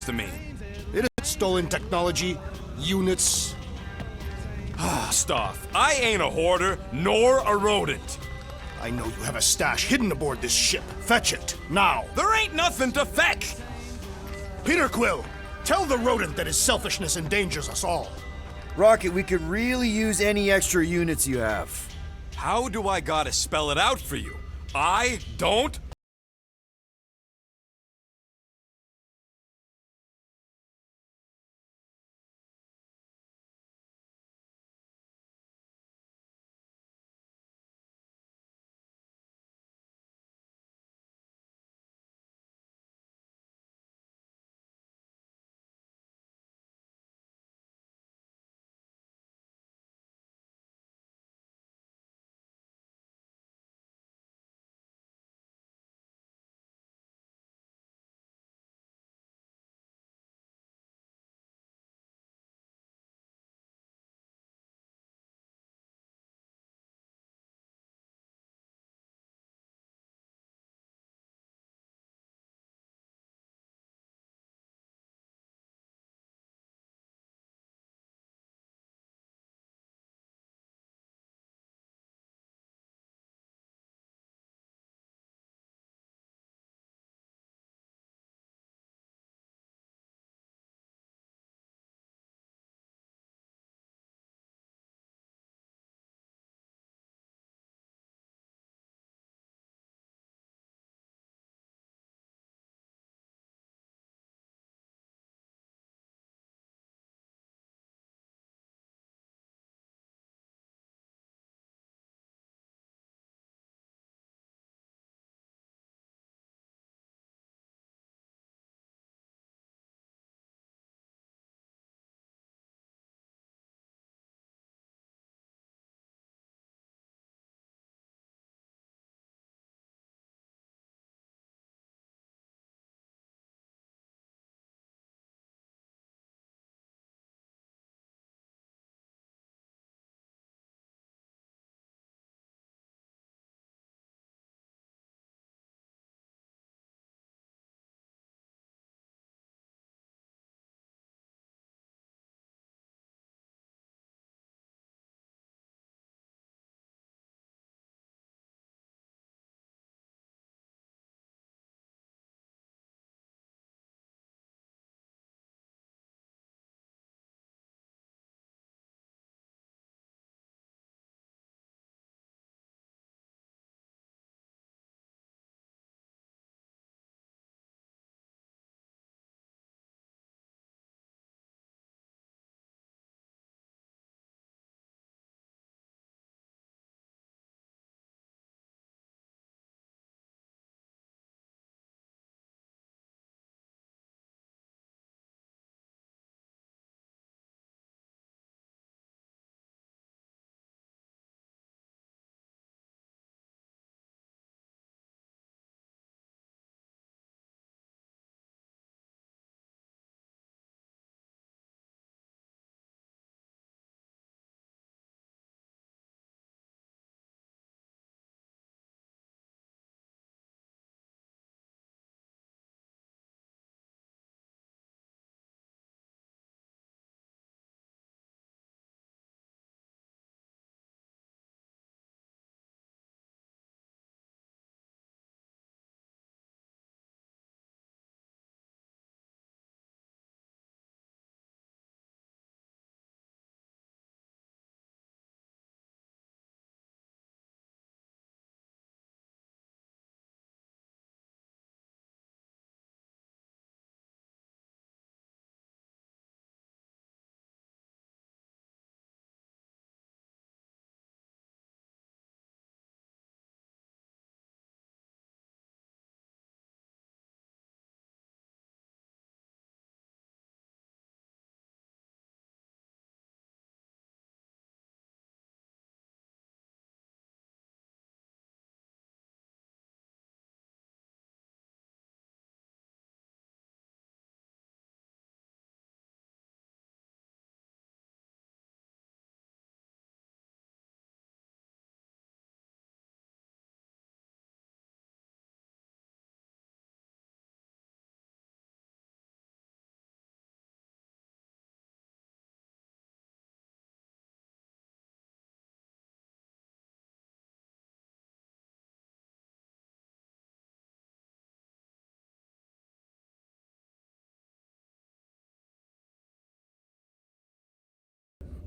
to mean? It is stolen technology, units. Stuff. I ain't a hoarder, nor a rodent. I know you have a stash hidden aboard this ship. Fetch it, now. There ain't nothing to fetch! Peter Quill, tell the rodent that his selfishness endangers us all. Rocket, we could really use any extra units you have. How do I gotta spell it out for you? I don't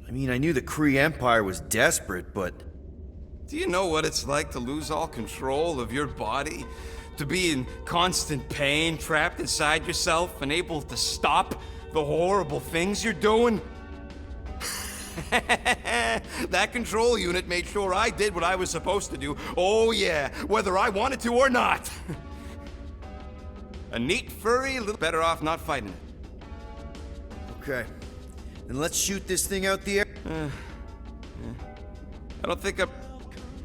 I mean, I knew the Kree Empire was desperate, but... Do you know what it's like to lose all control of your body? To be in constant pain, trapped inside yourself, unable to stop the horrible things you're doing? That control unit made sure I did what I was supposed to do. Oh yeah, whether I wanted to or not. A neat, furry, little better off not fighting it. Okay. Then let's shoot this thing out the air. I don't think I'm...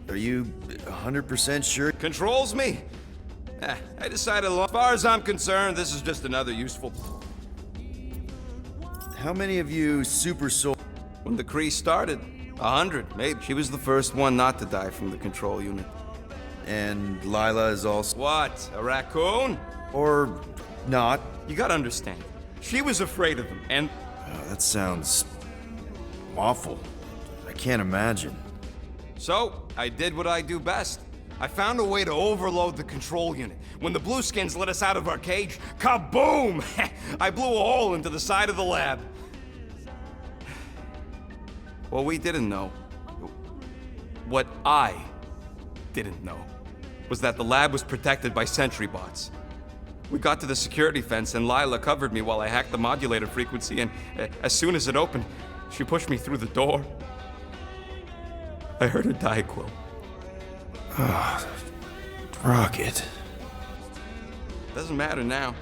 Are you 100% sure? Controls me? I decided, as far as I'm concerned, this is just another useful... How many of you super soul... When the Kree started, 100, maybe. She was the first one not to die from the control unit. And Lila is also... What, a raccoon? Or not. You gotta understand, she was afraid of them, and... Oh, that sounds... awful. I can't imagine. So, I did what I do best. I found a way to overload the control unit. When the Blueskins let us out of our cage, kaboom! I blew a hole into the side of the lab. What we didn't know, what I didn't know, was that the lab was protected by sentry bots. We got to the security fence and Lila covered me while I hacked the modulator frequency, and as soon as it opened, she pushed me through the door. I heard her die, Quill. Rocket. Doesn't matter now.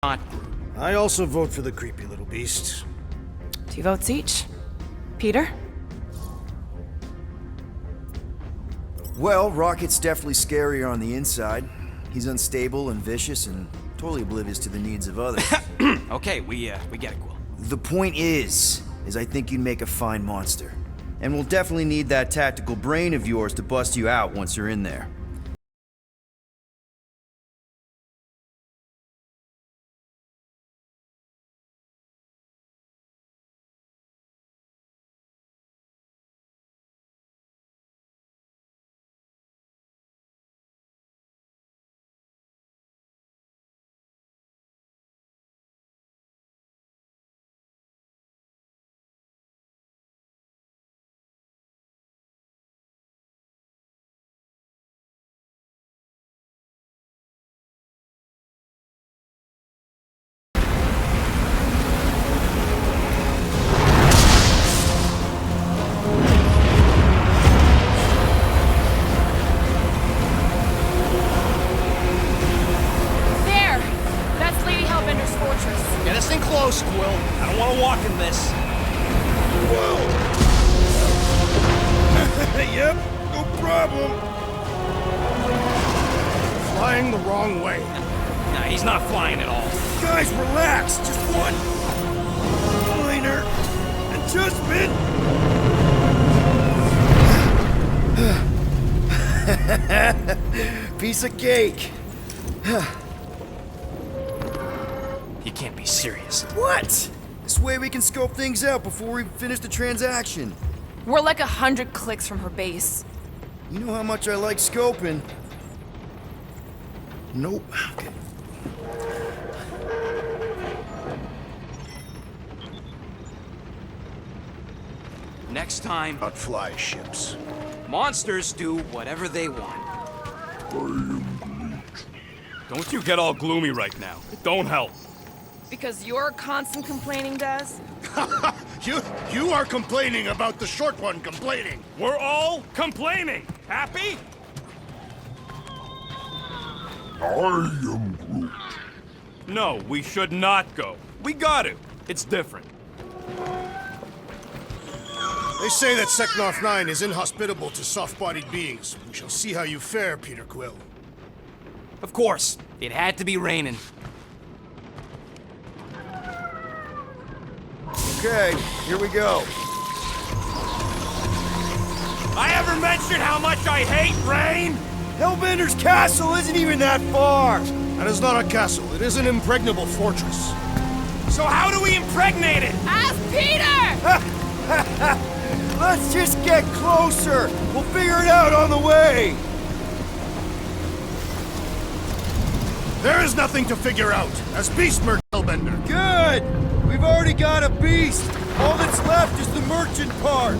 not Groot. I also vote for the creepy little beast. 2 votes each. Peter? Well, Rocket's definitely scarier on the inside. He's unstable and vicious and totally oblivious to the needs of others. Okay, we get it, Quill. The point is I think you'd make a fine monster. And we'll definitely need that tactical brain of yours to bust you out once you're in there. There! That's Lady Hellbender's fortress. Get us in close, Quill. I don't want to walk in this. Whoa! Yep, no problem. Flying the wrong way. Nah, he's not flying at all. Guys, relax. Just one minor adjustment. Piece of cake. You can't be serious. What? This way we can scope things out before we finish the transaction. We're like 100 clicks from her base. You know how much I like scoping. Nope. Okay. Next time, Not fly ships. monsters do whatever they want. Don't you get all gloomy right now. It don't help. Because your constant complaining does? You are complaining about the short one complaining. We're all complaining. Happy? I am Groot. No, we should not go. We got to. It's different. They say that Seknarf 9 is inhospitable to soft-bodied beings. We shall see how you fare, Peter Quill. Of course. It had to be raining. Okay, here we go. I ever mentioned how much I hate rain? Hellbender's castle isn't even that far! That is not a castle. It is an impregnable fortress. So how do we impregnate it? Ask Peter! Let's just get closer! We'll figure it out on the way! There is nothing to figure out, as Beast murdered Hellbender. Good! We've already got a beast! All that's left is the merchant part!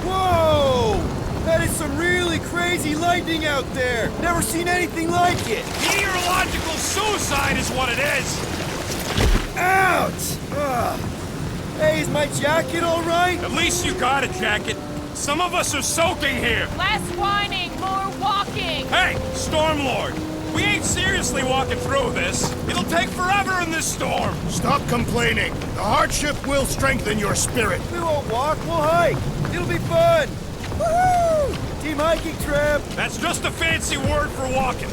Whoa! That is some really crazy lightning out there! Never seen anything like it! Meteorological suicide is what it is! Ouch! Ugh. Hey, is my jacket alright? At least you got a jacket. Some of us are soaking here. Less whining, more walking! Hey, Stormlord! We ain't seriously walking through this. It'll take forever in this storm. Stop complaining. The hardship will strengthen your spirit. We won't walk, we'll hike! It'll be fun! Woohoo! Team hiking trip! That's just a fancy word for walking.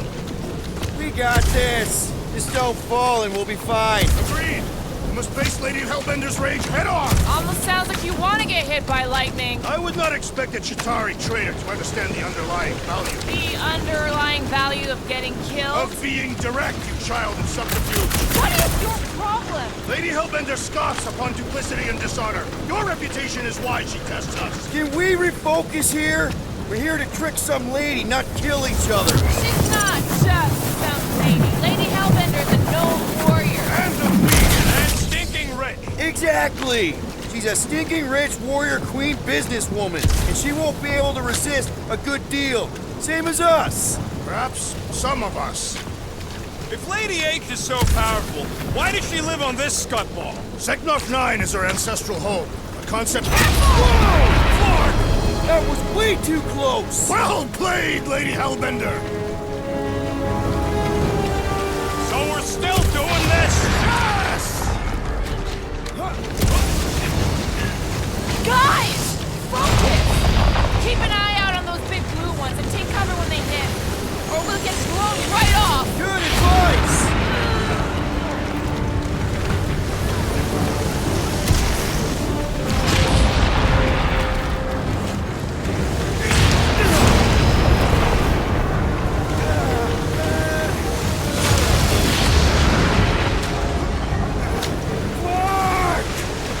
We got this! Just don't fall and we'll be fine. Agreed. You must face Lady Hellbender's rage head on. Almost sounds like you want to get hit by lightning. I would not expect a Chitauri trader to understand the underlying value The underlying value of getting killed? of being direct, you child of subterfuge. What is your problem? Lady Hellbender scoffs upon duplicity and dishonor. Your reputation is why she tests us. Can we refocus here? We're here to trick some lady, not kill each other. She's not just some lady. Lady Hellbender's a gnome warrior. And a vegan. And stinking rich. Exactly! She's a stinking rich warrior queen businesswoman, and she won't be able to resist a good deal. Same as us. Perhaps some of us. If Lady H is so powerful, why does she live on this scutball? Seknarf 9 is her ancestral home. A concept. Whoa! That was way too close! Well played, Lady Hellbender! So we're still doing this? Guys! Focus! Keep an eye out on those big blue ones and take cover when they hit. Or we'll get blown right off! Good advice!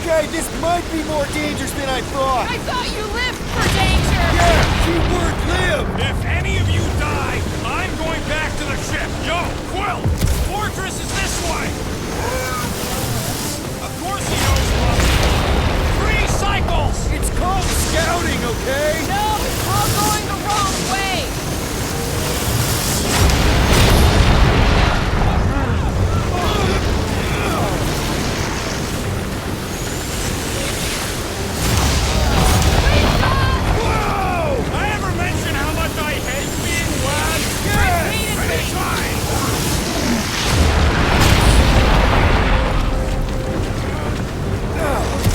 Okay, this might be more dangerous than I thought. I thought you lived for danger! Yeah, keyword live. If any of you die, I'm going back to the ship. Yo, Quill! Fortress is this way! Of course he knows what. 3 cycles! It's called scouting, okay? No, it's all going the wrong way! I ever mention how much I hate being wet? Anytime!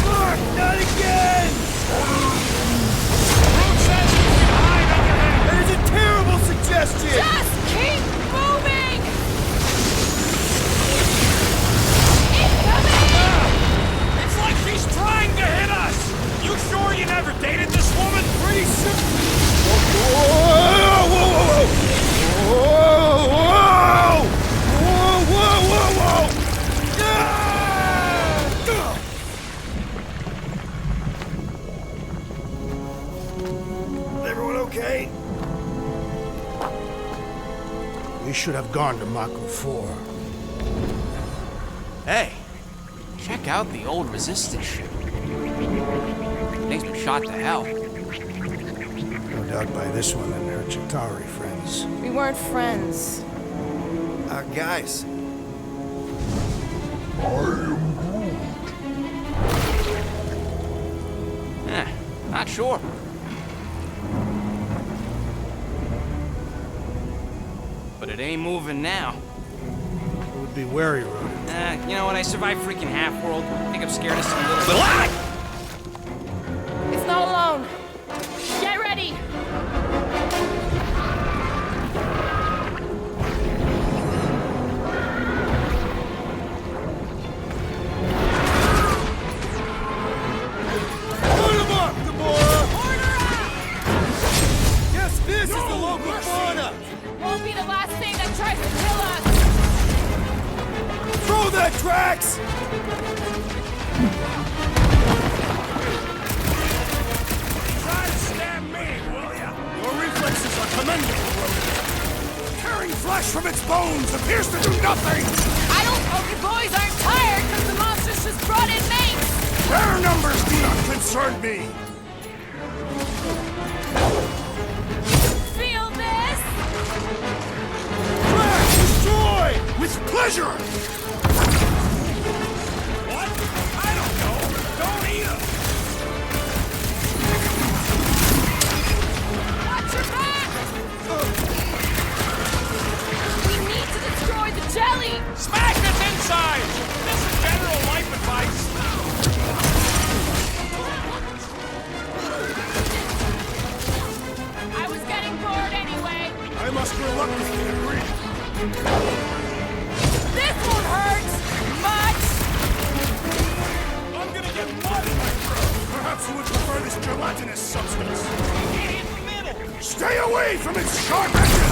Fuck, not again! Brute says we can hide under him! That is a terrible suggestion! Just keep moving! Incoming! It's like she's trying to hit us! You sure you never dated this woman? Pretty sure. Whoa, whoa, whoa, whoa! Whoa, whoa! Whoa, whoa, whoa, whoa! Everyone okay? We should have gone to Mako 4. Hey, check out the old resistance ship. Thing's been shot to hell. No doubt by this one and her Chitauri friends. We weren't friends. Guys. Not sure. But it ain't moving now. It would be wary, Ronan. You know what? I survived freaking Half-World. I think I'm scared of some little bit. It's not alone. Get ready! Put him up, Gamora! Order up! Yes, this is the local fauna! Won't be the last thing that tries to kill us! Throw that, Drax! Try to stab me, will ya? Your reflexes are commendable, Ronan. Tearing flesh from its bones appears to do nothing! I don't hope you boys aren't tired because the monsters just brought in mates! Their numbers do not concern me! Feel this? Drax, destroy! With pleasure! What? I don't know. Don't eat him. Watch your back! We need to destroy the jelly! Smash its inside! This is general life advice. I was getting bored anyway. I must reluctantly agree. This won't hurt much! I'm gonna get mud in my throat. Perhaps you would prefer this gelatinous substance. Eat it in the middle. Stay away from its sharp edges!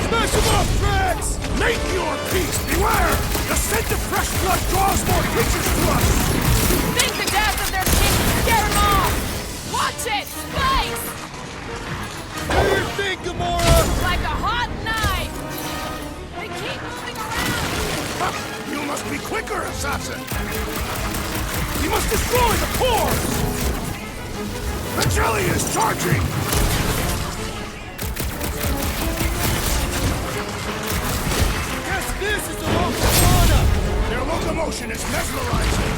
Smash him up, Drax! Make your peace! Beware! The scent of fresh blood draws more creatures to us! Think the death of their king will scare them off! Watch it! Spikes! Do your thing, Gamora! Like a hot knife! They keep moving around! Ha! You must be quicker, assassin! We must destroy the pores! The jelly is charging! Yes, this is the local fauna! Their locomotion is mesmerizing!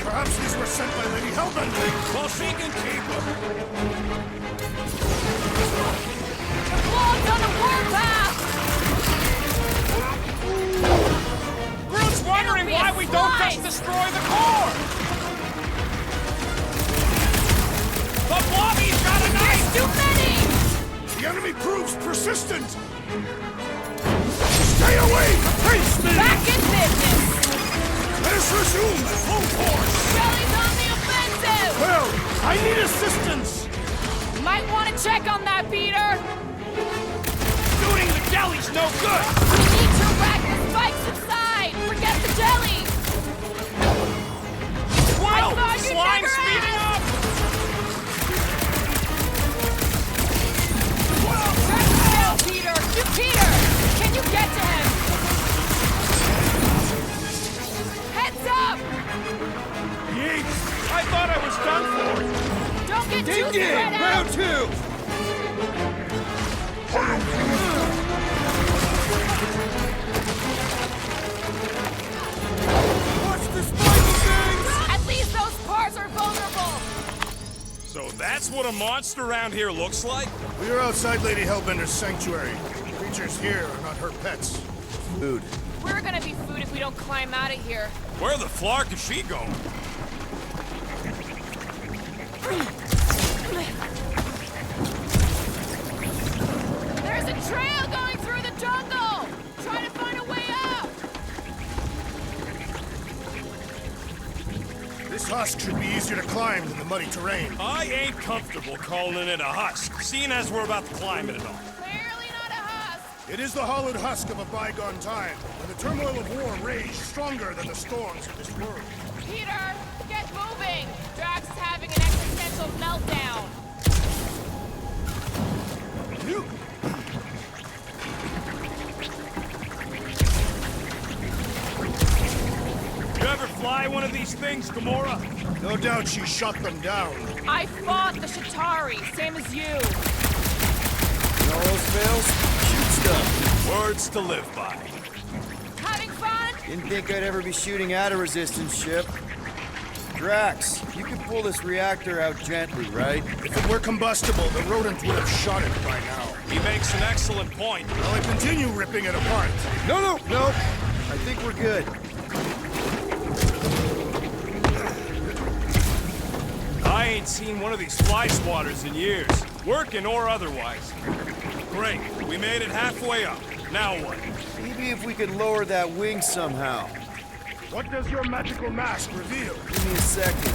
Perhaps these were sent by Lady Hellbender. Well, she can keep them. Logs on the warpath! why we don't just destroy the core! The blobby's got a knife! Too many! The enemy proves persistent! Stay away! Face me! Back in business! Let us resume at full force! Jelly's on the offensive! Well, I need assistance! Might want to check on that, Peter! Shooting the jelly's no good! We need to rack the spikes inside! Forget the jelly! Whoa! thought you'd Slime never speeding ask. up! Track him down, Peter! Peter! Can you get to him? Heads up! Yeet! I thought I was done for! Don't get too Ding spread it! out! Round 2! Watch the spiky things! At least those parts are vulnerable! So that's what a monster around here looks like? We are outside Lady Hellbender's sanctuary. Creatures here are not her pets. Food. We're gonna be food if we don't climb out of here. Where the flark is she going? There's a trail going through the jungle! Try to find a way up! This husk should be easier to climb than the muddy terrain. I ain't comfortable calling it a husk, seeing as we're about to climb it at all. Clearly not a husk! It is the hollowed husk of a bygone time, when the turmoil of war raged stronger than the storms of this world. Peter, get moving! Drax is having an existential meltdown. You... You ever fly one of these things, Gamora? No doubt she shot them down. I fought the Shatari, same as you. When all else fails, shoot stuff. Words to live by. Having fun? Didn't think I'd ever be shooting at a resistance ship. Drax, you can pull this reactor out gently, right? If it were combustible, the rodent would have shot it by now. He makes an excellent point. Will I continue ripping it apart? No. I think we're good. I ain't seen one of these fly swatters in years, working or otherwise. Great, we made it halfway up. Now what? Maybe if we could lower that wing somehow. What does your magical mask reveal? Give me a second.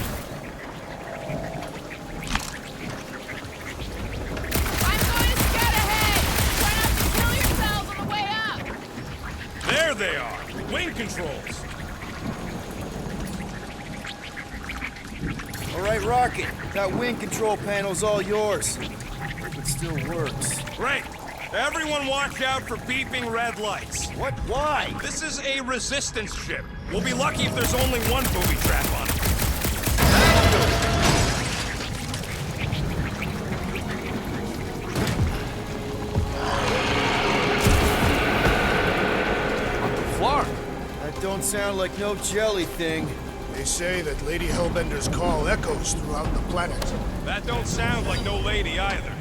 I'm going to scout ahead! Try not to kill yourselves on the way up! There they are, wing controls. All right, Rocket. That wing control panel's all yours. If it still works. Great. Everyone watch out for beeping red lights. What? Why? This is a resistance ship. We'll be lucky if there's only one booby trap on it. Flark. That don't sound like no jelly thing. They say that Lady Hellbender's call echoes throughout the planet. That don't sound like no lady either.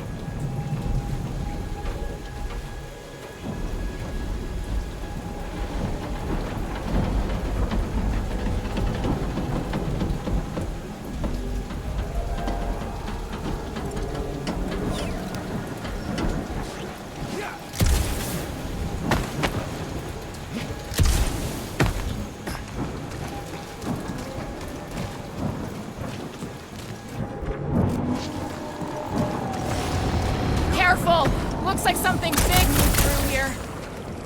Careful! Looks like something big moved through here.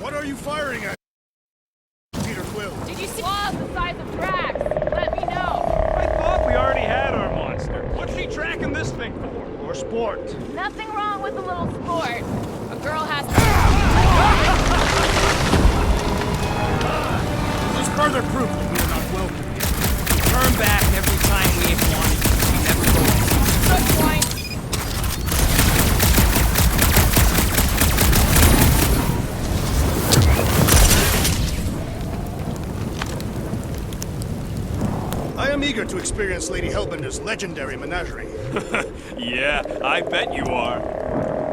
What are you firing at, Peter Quill? Did you see claws the size of Drax? Let me know. I thought we already had our monster. What's she tracking this thing for? Or sport? Nothing wrong with a little sport. A girl has to... This is further proof that we are not welcome here. Turn back every time we ain't wanted. We never go in. Good point. I am eager to experience Lady Hellbender's legendary menagerie. Yeah, I bet you are.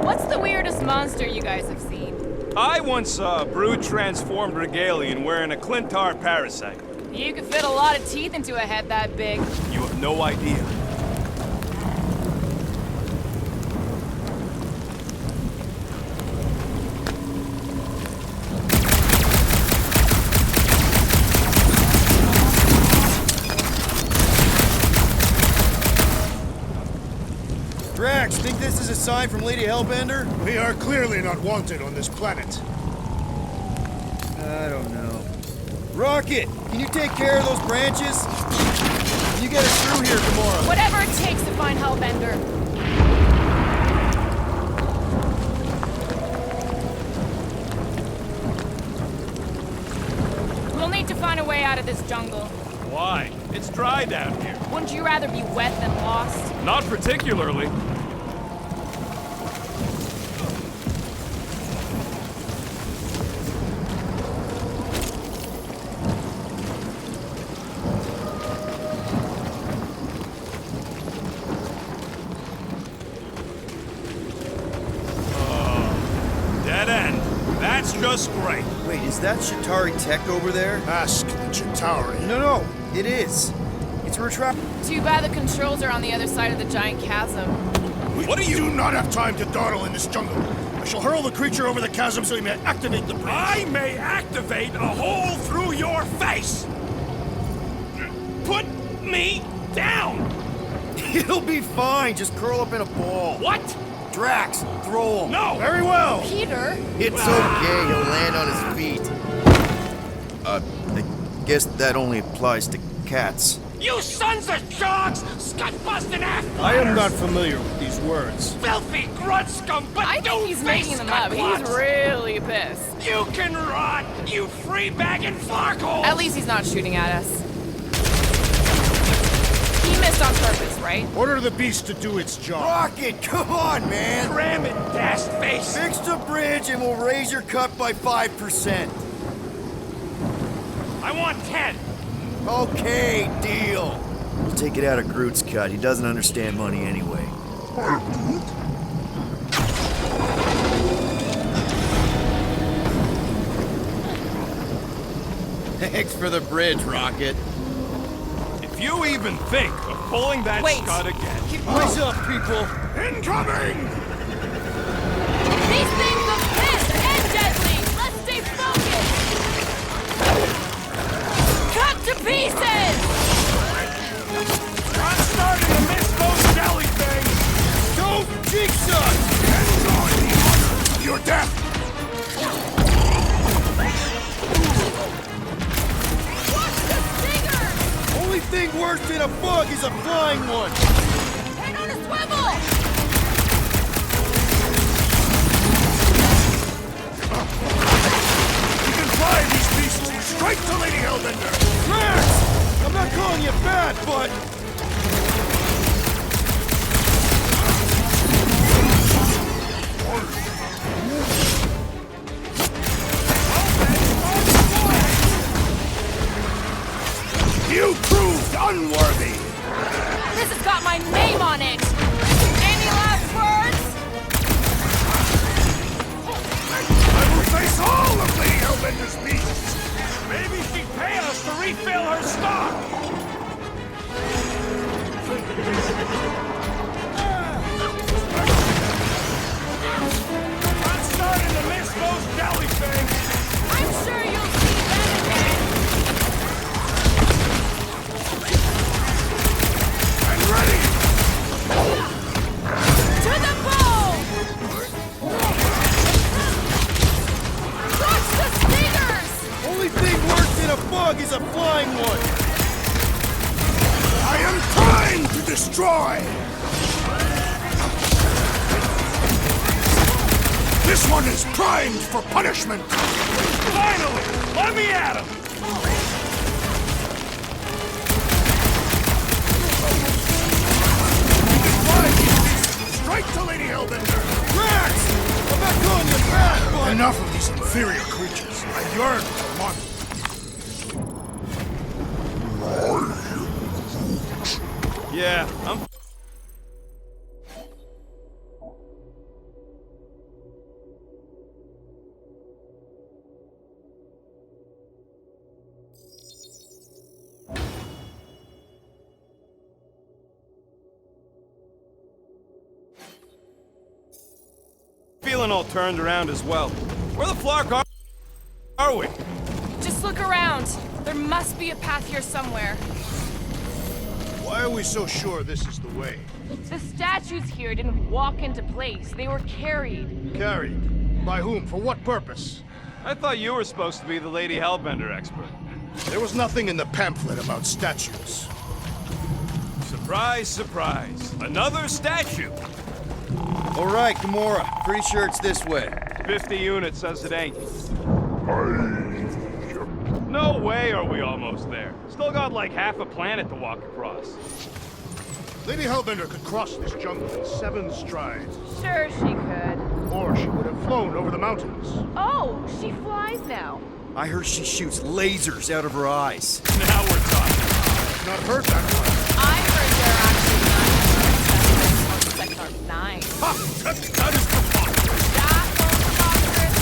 What's the weirdest monster you guys have seen? I once saw a brood-transformed regalian wearing a Clintar parasite. You could fit a lot of teeth into a head that big. You have no idea. Drax, think this is a sign from Lady Hellbender? We are clearly not wanted on this planet. I don't know. Rocket, can you take care of those branches? Can you get us through here tomorrow? Whatever it takes to find Hellbender. We'll need to find a way out of this jungle. Why? It's dry down here. Wouldn't you rather be wet than lost? Not particularly. Dead end. That's just great. Wait, is that Shatari tech over there? Ask the Chitauri. No, it is. It's a retrap. Too bad the controls are on the other side of the giant chasm. What do not have time to dawdle in this jungle. I shall hurl the creature over the chasm so he may activate the bridge. I may activate a hole through your face! Put me down! It'll be fine. Just curl up in a ball. What? Drax, throw him. No! Very well. Peter? It's okay. He'll land on his feet. I guess that only applies to cats. You sons of sharks! Scut-busting ass! I am not familiar with these words. Filthy grunt scum, but I think he's making them up. He's really pissed. You can rot, you free-bagging farkle! At least he's not shooting at us. He missed on purpose, right? Order the beast to do its job. Rocket, come on, man. Ram it, dash face! Fix the bridge and we'll raise your cut by 5%. I want 10! Okay, deal. We'll take it out of Groot's cut. He doesn't understand money anyway. Thanks for the bridge, Rocket. If you even think of pulling that Wait. scud again... Eyes up, people. Incoming! These things are pissed and deadly! Let's stay focused! Cut to pieces! I'm starting to miss those jelly things! Don't jinx us! Enjoy the honor of your death! Watch the stingers! Only thing worse than a bug is a flying one. Head on a swivel! You can fly these beasts straight to Lady Hellbender! Drax! I'm not calling you bad, but... You proved unworthy! This has got my name on it! Any last words? I will face all of Lady Hellbender's beasts! Maybe she'd pay us to refill her stock! I'm starting to miss those jelly things! I'm sure you'll see that again! And ready! To the bone! Watch the stingers! Only thing worse than a bug is a flying one. I am primed to destroy! This one is primed for punishment! Finally! Let me at him! Fly these beasts straight to Lady Hellbender! Drax! I'm not calling you bad, but... Enough of these inferior creatures. I yearn for money. Yeah, I'm... feeling all turned around as well. Where the flark are we? Just look around. There must be a path here somewhere. Why are we so sure this is the way? The statues here didn't walk into place. They were carried. Carried? By whom? For what purpose? I thought you were supposed to be the Lady Hellbender expert. There was nothing in the pamphlet about statues. Surprise, surprise. Another statue. All right, Gamora. Pretty sure it's this way. 50 units says it ain't. No way are we almost there. Still got like half a planet to walk across. Lady Hellbender could cross this jungle in 7 strides. Sure she could. Or she would have flown over the mountains. Oh, she flies now. I heard she shoots lasers out of her eyes. Now we're talking. I've not heard that one. I heard there are actually 9 sectors. 9. Ha! That is preposterous! That was preposterous.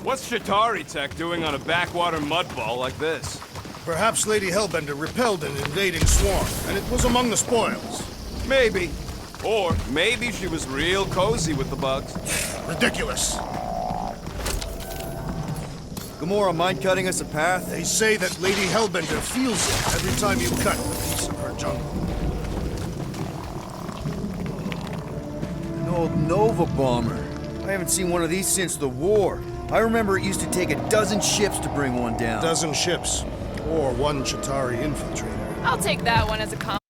What's Chitauri Tech doing on a backwater mudball like this? Perhaps Lady Hellbender repelled an invading swarm, and it was among the spoils. Maybe. Or maybe she was real cozy with the bugs. Ridiculous. Gamora, mind cutting us a path? They say that Lady Hellbender feels it every time you cut a piece of her jungle. An old Nova bomber. I haven't seen one of these since the war. I remember it used to take 12 ships to bring one down. 12 ships. Or 1 Chitauri infiltrator. I'll take that one as a compliment.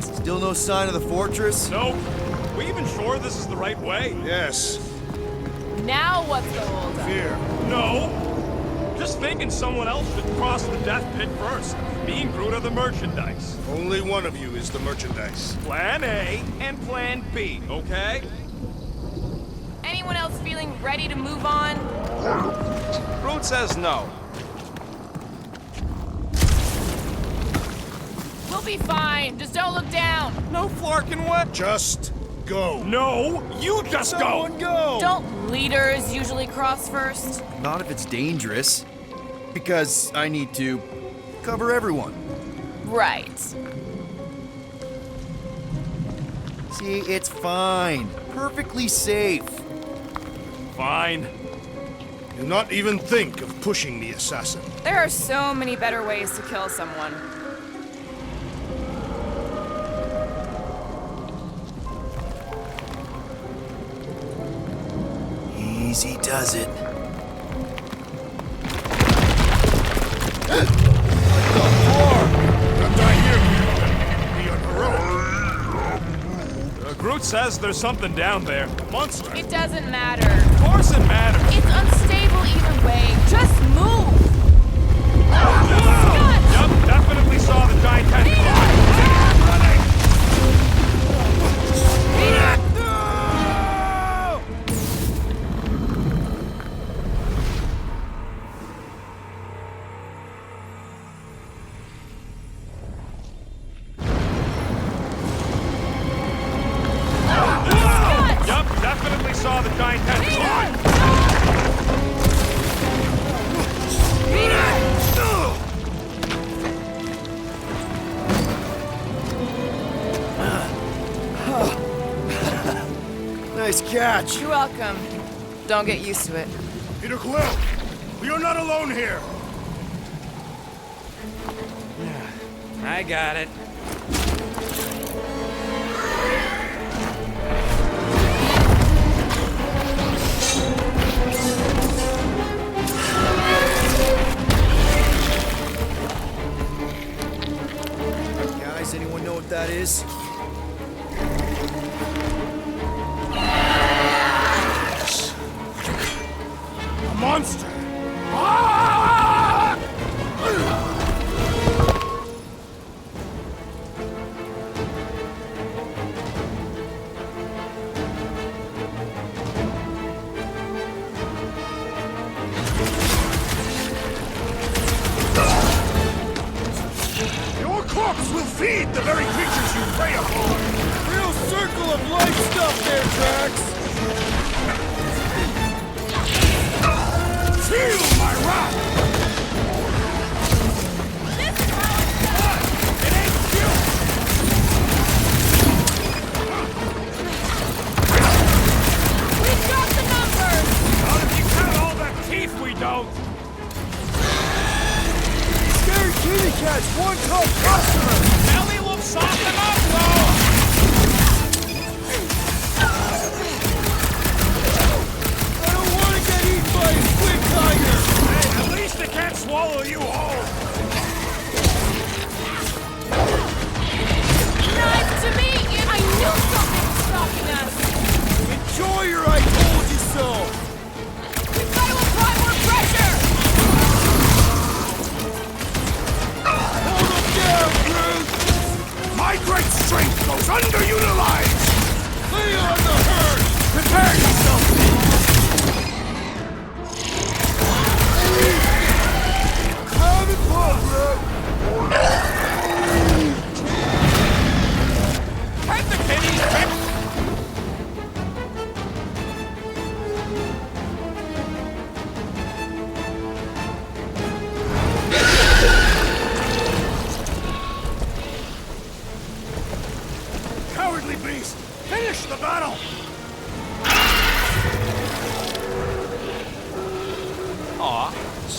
Still no sign of the fortress? Nope. We even sure this is the right way? Yes. Now what's the holdup? Fear. No. Just thinking someone else should cross the death pit first. Me and Groot are the merchandise. Only one of you is the merchandise. Plan A and Plan B, okay? Anyone else feeling ready to move on? Groot says no. We'll be fine. Just don't look down. No flarking what? Just go. No, you just Someone go! Don't leaders usually cross first? Not if it's dangerous. Because I need to cover everyone. Right. See, it's fine. Perfectly safe. Fine. Do not even think of pushing the assassin. There are so many better ways to kill someone. Easy does it. Not die here, be unheroic. Groot says there's something down there. Monster. It doesn't matter. Of course it matters. It's unstable either way. Just move! Scott! Yup, definitely saw the giant tentacle. Peter! Yup, definitely saw the giant tentacle. Nice catch. You're welcome. Don't get used to it. Peter Quill, we are not alone here. I got it. Guys, anyone know what that is? A monster. Your corpse will feed the very creatures you prey upon. Real circle of life stuff there, Drax. Feel my wrath!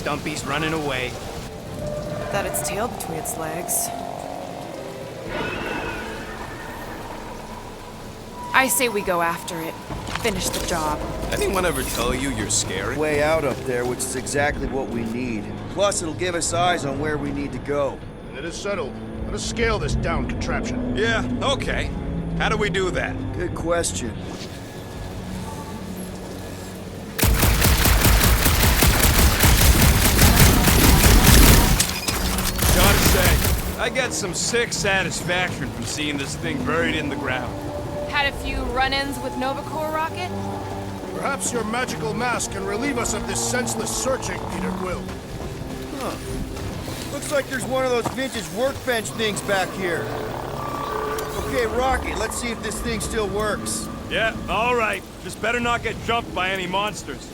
Stumpy's running away. That its tail between its legs. I say we go after it. Finish the job. Anyone ever tell you you're scary? Way out up there, which is exactly what we need. Plus, it'll give us eyes on where we need to go. And it is settled. Let us scale this down contraption. Yeah, okay. How do we do that? Good question. Gotta say, I get some sick satisfaction from seeing this thing buried in the ground. Had a few run-ins with Nova Corps rocket? Perhaps your magical mask can relieve us of this senseless searching, Peter Quill. Huh. Looks like there's one of those vintage workbench things back here. Okay, Rocket, let's see if this thing still works. Yeah, all right. Just better not get jumped by any monsters.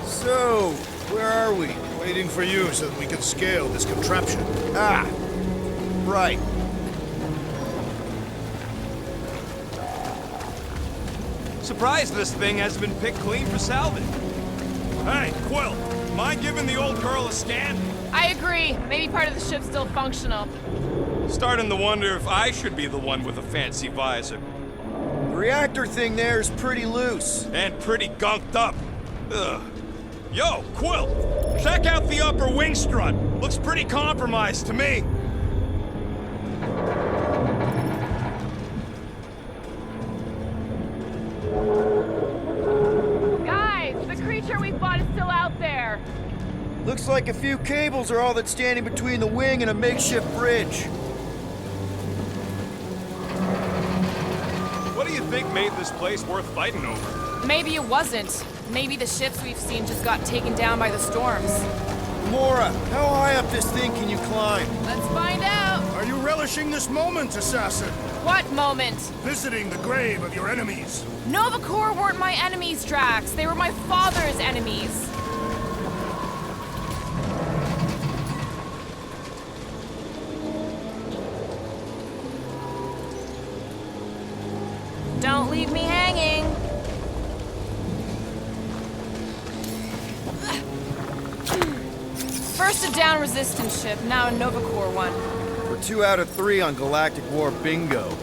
So, where are we? Waiting for you so that we can scale this contraption. Ah, right. Surprised this thing hasn't been picked clean for salvage. Hey, Quill, mind giving the old girl a scan? I agree. Maybe part of the ship's still functional. Starting to wonder if I should be the one with a fancy visor. The reactor thing there is pretty loose. And pretty gunked up. Ugh. Yo, Quill, check out the upper wing strut. Looks pretty compromised to me. Guys, the creature we fought is still out there. Looks like a few cables are all that's standing between the wing and a makeshift bridge. What do you think made this place worth fighting over? Maybe it wasn't. Maybe the ships we've seen just got taken down by the storms. Mora, how high up this thing can you climb? Let's find out. Are you relishing this moment, assassin? What moment? Visiting the grave of your enemies. Nova Corps weren't my enemies, Drax. They were my father's enemies. Don't leave me hanging. First a down resistance ship, now a Nova Corps one. We're 2 out of 3 on Galactic War bingo.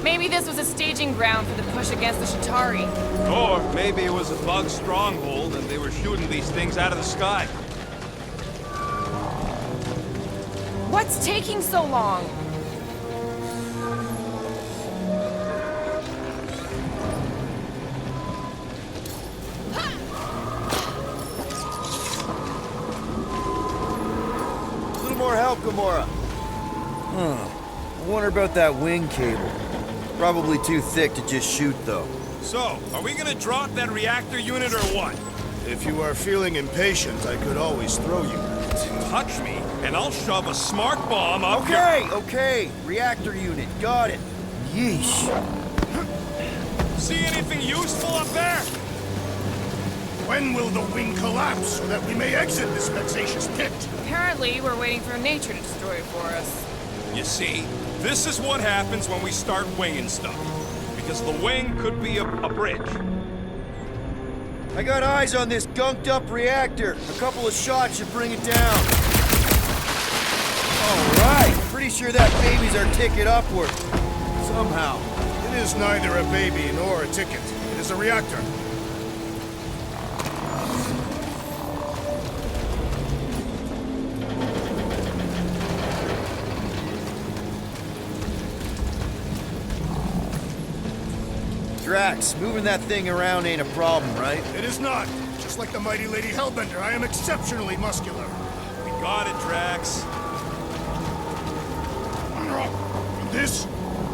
Maybe this was a staging ground for the push against the Shatari. Or maybe it was a bug stronghold and they were shooting these things out of the sky. What's taking so long? A little more help, Gamora. I wonder about that wing cable. Probably too thick to just shoot, though. So, are we gonna drop that reactor unit or what? If you are feeling impatient, I could always throw you. Touch me, and I'll shove a smart bomb up your... Okay. Reactor unit, got it. Yeesh. See anything useful up there? When will the wing collapse so that we may exit this vexatious pit? Apparently, we're waiting for nature to destroy it for us. You see, this is what happens when we start winging stuff. Because the wing could be a bridge. I got eyes on this gunked up reactor. A couple of shots should bring it down. All right. Pretty sure that baby's our ticket upward. Somehow. It is neither a baby nor a ticket. It is a reactor. Drax, moving that thing around ain't a problem, right? It is not. Just like the mighty Lady Hellbender, I am exceptionally muscular. We got it, Drax. This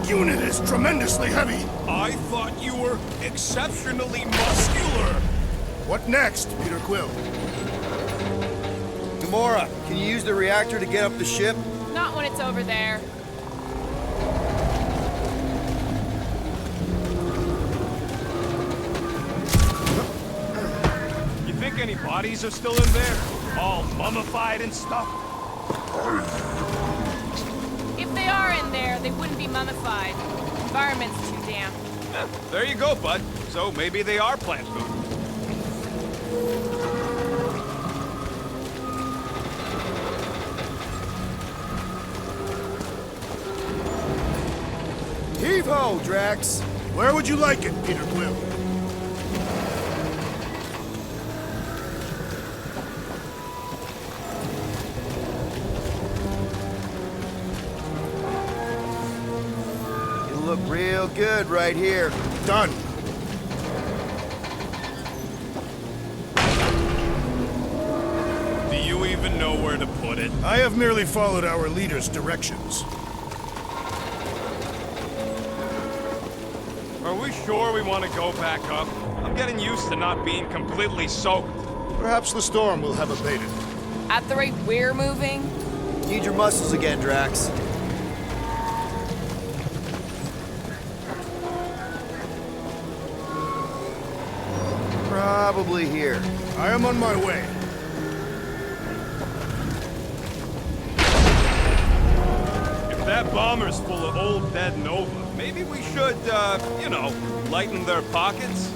unit is tremendously heavy. I thought you were exceptionally muscular. What next, Peter Quill? Gamora, can you use the reactor to get up the ship? Not when it's over there. You think any bodies are still in there, all mummified and stuff. If they are in there, they wouldn't be mummified. The environment's too damp. There you go, bud. So maybe they are plant food. Heave-ho, Drax! Where would you like it, Peter Quill? You look real good right here. Done. Do you even know where to put it? I have merely followed our leader's directions. Are we sure we want to go back up? I'm getting used to not being completely soaked. Perhaps the storm will have abated. At the rate we're moving, Need your muscles again, Drax. Probably here. I am on my way. If that bomber's full of old dead Nova, maybe we should, you know, lighten their pockets?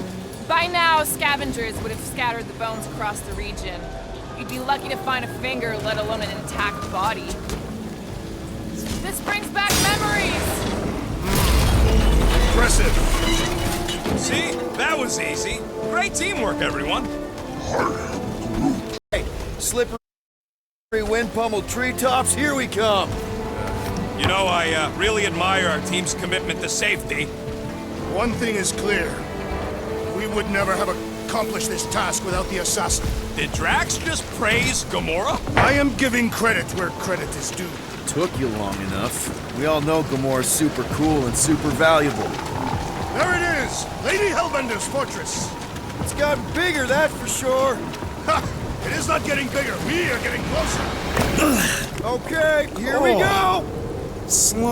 by now scavengers would have scattered the bones across the region. You'd be lucky to find a finger, let alone an intact body. This brings back memories! Impressive. See? That was easy. Great teamwork, everyone. Hey, slippery wind-pummeled treetops, here we come! You know, I really admire our team's commitment to safety. One thing is clear. We would never have accomplished this task without the assassin. Did Drax just praise Gamora? I am giving credit where credit is due. Took you long enough. We all know Gamora's super cool and super valuable. There it is! Lady Hellbender's fortress! It's gotten bigger, that's for sure. Ha! It is not getting bigger. We are getting closer. Okay, here we go! Slow